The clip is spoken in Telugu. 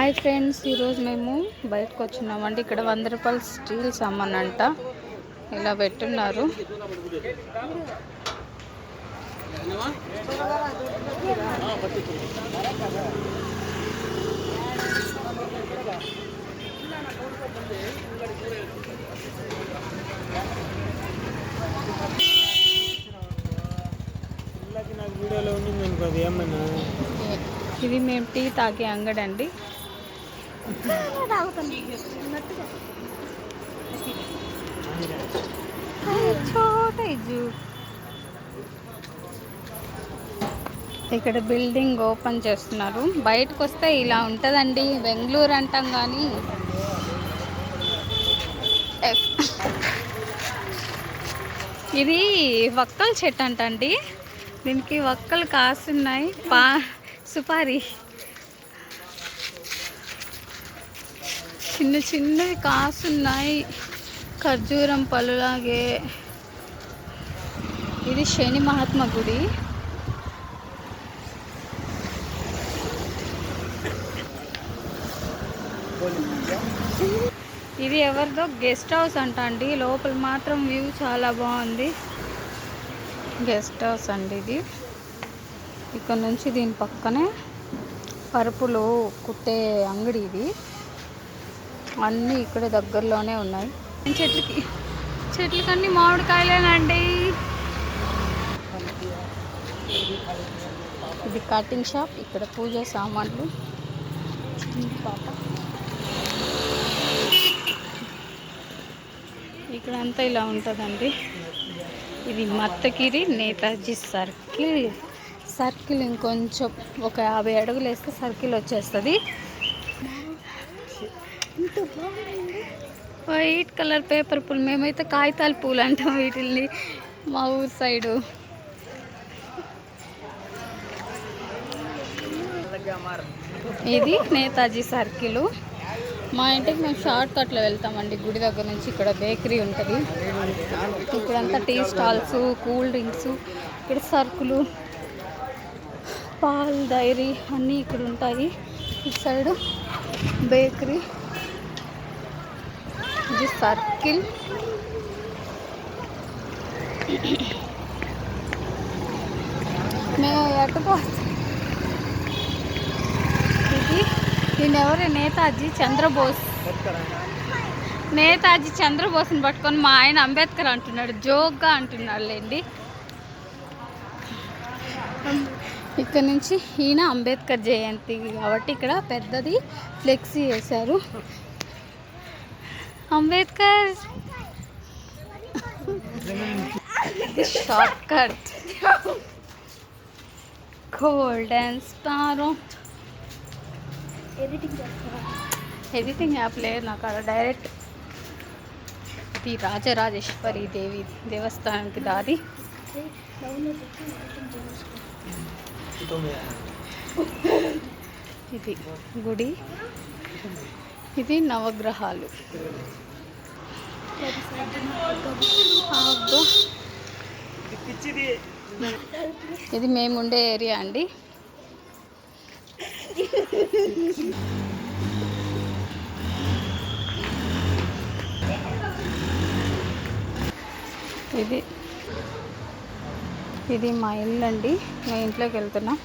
హాయ్ ఫ్రెండ్స్, ఈరోజు మేము బయటకు వచ్చినామండి. ఇక్కడ 100 రూపాయల స్టీల్ సామాన్ అంట ఇలా పెట్టున్నారు. ఇది మేము టీ తాగే అంగడి అండి. ఇక్కడ బిల్డింగ్ ఓపెన్ చేస్తున్నారు. బయటకు వస్తే ఇలా ఉంటుందండి. బెంగళూరు అంటాం కానీ ఇది వక్కల చెట్టు అంటండి. దీనికి వక్కలు కాస్తున్నాయి. సుపారి చిన్న చిన్నవి కాస్తున్నాయి, ఖర్జూరం పళ్ళులాగే. ఇది శని మహాత్మ గుడి. ఇది ఎవరిదో గెస్ట్ హౌస్ అంట అండి. లోపల మాత్రం వ్యూ చాలా బాగుంది. గెస్ట్ హౌస్ అండి ఇది. ఇక్కడ నుంచి దీని పక్కనే పరుపులు కుట్టే అంగడి ఇది. అన్నీ ఇక్కడ దగ్గరలోనే ఉన్నాయి. చెట్లకన్నీ మామిడికాయలేనండి. ఇది కటింగ్ షాప్. ఇక్కడ పూజ సామాన్లు. ఇక్కడ అంతా ఇలా ఉంటుందండి. ఇది మత్తగిరి నేతాజీ సర్కిల్ ఇంకొంచెం ఒక 50 అడుగులు వేస్తే సర్కిల్ వచ్చేస్తుంది. వైట్ కలర్ పేపర్ పూలు, మేమైతే కాగితాల పూలు అంటాం వీటిల్ని మా ఊరు సైడు. ఇది నేతాజీ సర్కిల్. మా ఇంటికి మేము షార్ట్ కట్లో వెళ్తామండి. గుడి దగ్గర నుంచి ఇక్కడ బేకరీ ఉంటుంది. ఇక్కడంతా టీ స్టాల్స్, కూల్ డ్రింక్స్, ఇక్కడ సరుకులు, పాల్ డైరీ అన్నీ ఇక్కడ ఉంటాయి. ఇటు సైడు బేకరీ. ఇది సర్కిల్. మేము ఎట్టుకోవచ్చు. దీని ఎవరు? నేతాజీ చంద్రబోస్ని పట్టుకొని మా ఆయన అంబేద్కర్ అంటున్నాడు. జోక్గా అంటున్నాడు లేండి. ఇక్కడ నుంచి ఈయన అంబేద్కర్ జయంతి కాబట్టి ఇక్కడ పెద్దది ఫ్లెక్సీ వేశారు. Ambedkar short cut golden sparrow. Editing app లేదు నాకు. అక్కడ డైరెక్ట్ ఇది రాజరాజేశ్వరి దేవి దేవస్థానానికి దారి. ఇది గుడి. ఇది నవగ్రహాలు. ఇది మేముండే ఏరియా అండి. ఇది మా ఇల్లు అండి. మేము ఇంట్లోకి వెళ్తున్నాం.